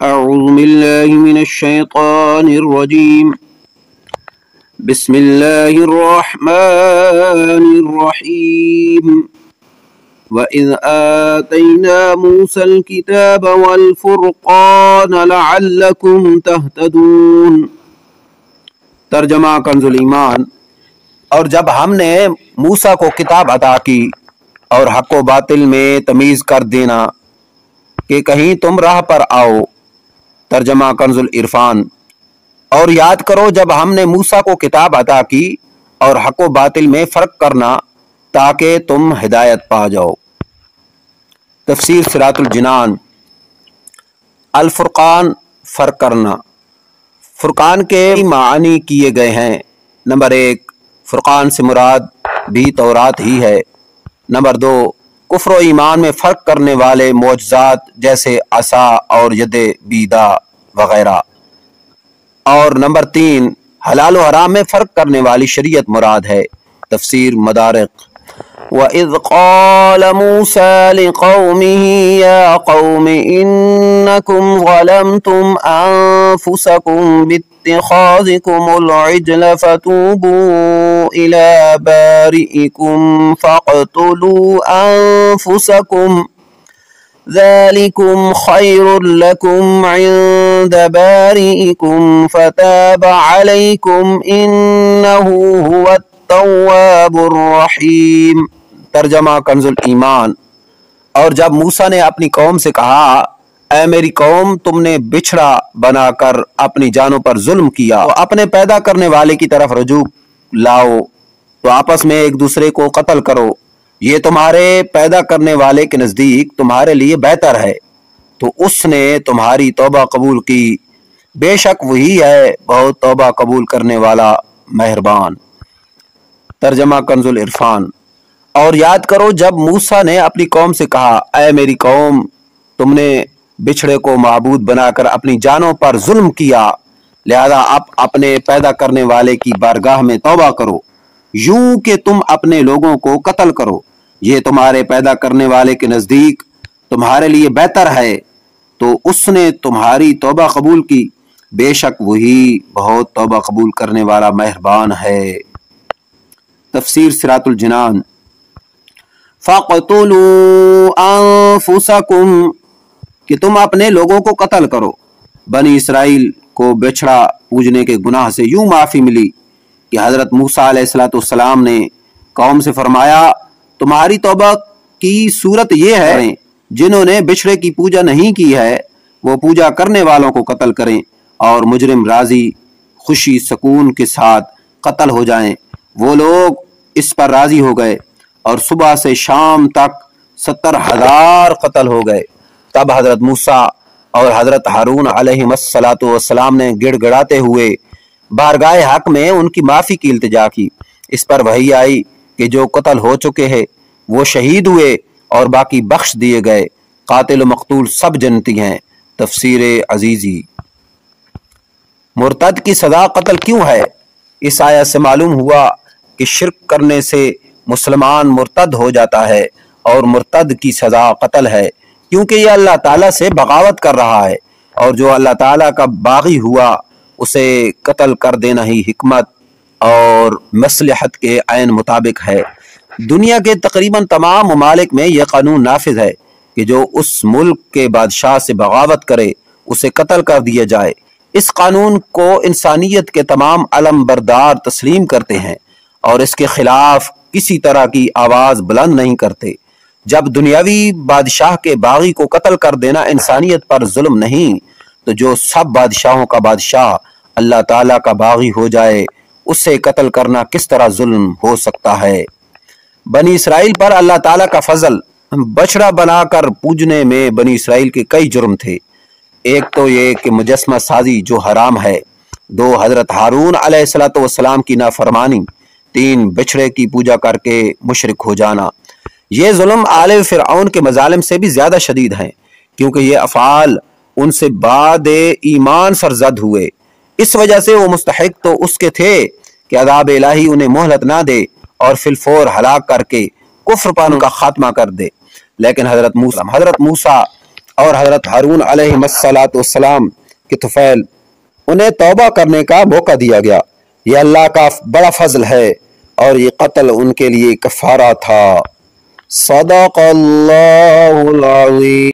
أعوذ بالله من الشيطان الرجيم بسم الله الرحمن الرحيم وَإِذْ آتَيْنَا مُوسَى الْكِتَابَ وَالْفُرْقَانَ لَعَلَّكُمْ تَهْتَدُونَ۔ ترجمہ کنز ایمان۔ اور جب ہم نے موسیٰ کو کتاب عطا کی اور حق و باطل میں تمیز کر دینا کہ کہیں تم راہ پر آؤ۔ ترجمہ کنز العرفان۔ اور یاد کرو جب ہم نے موسیٰ کو کتاب عطا کی اور حق و باطل میں فرق کرنا تاکہ تم ہدایت پا جاؤ۔ تفسیر صراط الجنان۔ الفرقان، فرق کرنا۔ فرقان کے معنی کیے گئے ہیں۔ نمبر 1، فرقان سے مراد بھی تورات ہی ہے۔ نمبر 2، کفر و ایمان میں فرق کرنے والے معجزات جیسے عصا اور ید بیدا وغیرہ۔ اور نمبر 3، حلال و حرام میں فرق کرنے والی شریعت مراد ہے۔ تفسیر مدارک۔ وَإِذْ قَالَ مُوسَى لِقَوْمِهِ يَا قَوْمِ إِنَّكُمْ ظَلَمْتُمْ أَنفُسَكُمْ بِاتِّخَاذِكُمُ الْعِجْلَ فَتُوبُوا إِلَى بَارِئِكُمْ فَاقْتُلُوا أَنفُسَكُمْ ذَلِكُمْ خَيْرٌ لَكُمْ عِنْدَ بَارِئِكُمْ فَتَابَ عَلَيْكُمْ إِنَّهُ هُوَ التَّوَّابُ الرَّحِيمُ۔ ترجمہ کنز ایمان۔ اور جب موسیٰ نے اپنی قوم سے کہا اے میری قوم، تم نے بچھڑا بنا کر اپنی جانوں پر ظلم کیا، تو اپنے پیدا کرنے والے کی طرف رجوع لاؤ، تو آپس میں ایک دوسرے کو قتل کرو، یہ تمہارے پیدا کرنے والے کے نزدیک تمہارے لیے بہتر ہے، تو اس نے تمہاری توبہ قبول کی، بے شک وہی ہے بہت توبہ قبول کرنے والا مہربان۔ ترجمہ کنز العرفان۔ اور یاد کرو جب موسیٰ نے اپنی قوم سے کہا اے میری قوم، تم نے بچھڑے کو معبود بنا کر اپنی جانوں پر ظلم کیا، لہذا اب اپنے پیدا کرنے والے کی بارگاہ میں توبہ کرو، یوں کہ تم اپنے لوگوں کو قتل کرو، یہ تمہارے پیدا کرنے والے کے نزدیک تمہارے لیے بہتر ہے، تو اس نے تمہاری توبہ قبول کی، بے شک وہی بہت توبہ قبول کرنے والا مہربان ہے۔ تفسیر صراط الجنان۔ فَاقْتُلُوا أَنفُسَكُمْ، کہ تم اپنے لوگوں کو قتل کرو۔ بنی اسرائیل کو بچھڑا پوجنے کے گناہ سے یوں معافی ملی کہ حضرت موسیٰ علیہ السلام نے قوم سے فرمایا تمہاری توبہ کی صورت یہ ہے جنہوں نے بچھڑے کی پوجا نہیں کی ہے وہ پوجا کرنے والوں کو قتل کریں، اور مجرم راضی خوشی سکون کے ساتھ قتل ہو جائیں۔ وہ لوگ اس پر راضی ہو گئے اور صبح سے شام تک 70,000 قتل ہو گئے۔ تب حضرت موسیٰ اور حضرت ہارون علیہ السلام نے گڑ گڑاتے ہوئے بارگاہ حق میں ان کی معافی کی التجا کی۔ اس پر وحی آئی کہ جو قتل ہو چکے ہیں وہ شہید ہوئے اور باقی بخش دیے گئے، قاتل و مقتول سب جنتی ہیں۔ تفسیر عزیزی۔ مرتد کی سزا قتل کیوں ہے؟ اس آیت سے معلوم ہوا کہ شرک کرنے سے مسلمان مرتد ہو جاتا ہے اور مرتد کی سزا قتل ہے، کیونکہ یہ اللہ تعالیٰ سے بغاوت کر رہا ہے، اور جو اللہ تعالیٰ کا باغی ہوا اسے قتل کر دینا ہی حکمت اور مصلحت کے عین مطابق ہے۔ دنیا کے تقریباً تمام ممالک میں یہ قانون نافذ ہے کہ جو اس ملک کے بادشاہ سے بغاوت کرے اسے قتل کر دیا جائے۔ اس قانون کو انسانیت کے تمام علم بردار تسلیم کرتے ہیں اور اس کے خلاف کسی طرح کی آواز بلند نہیں کرتے۔ جب دنیاوی بادشاہ کے باغی کو قتل کر دینا انسانیت پر ظلم نہیں، تو جو سب بادشاہوں کا بادشاہ اللہ تعالیٰ کا باغی ہو جائے اسے قتل کرنا کس طرح ظلم ہو سکتا ہے؟ بنی اسرائیل پر اللہ تعالیٰ کا فضل۔ بچڑا بنا کر پوجنے میں بنی اسرائیل کے کئی جرم تھے۔ ایک تو یہ کہ مجسمہ سازی جو حرام ہے، 2 حضرت ہارون علیہ السلام کی نافرمانی، 3 بچھڑے کی پوجا کر کے مشرک ہو جانا۔ یہ ظلم آل فرعون کے مظالم سے بھی زیادہ شدید ہیں، کیونکہ یہ افعال ان سے بعد ایمان سرزد ہوئے، اس وجہ سے وہ مستحق تو اس کے تھے کہ عذاب الہی انہیں مہلت نہ دے اور فی الفور ہلاک کر کے کفر پر ان کا خاتمہ کر دے، لیکن حضرت موسیٰ اور حضرت ہارون علیہ السلام کے طفیل انہیں توبہ کرنے کا موقع دیا گیا۔ یہ اللہ کا بڑا فضل ہے اور یہ قتل ان کے لیے کفارہ تھا۔ صدق اللہ العظیم۔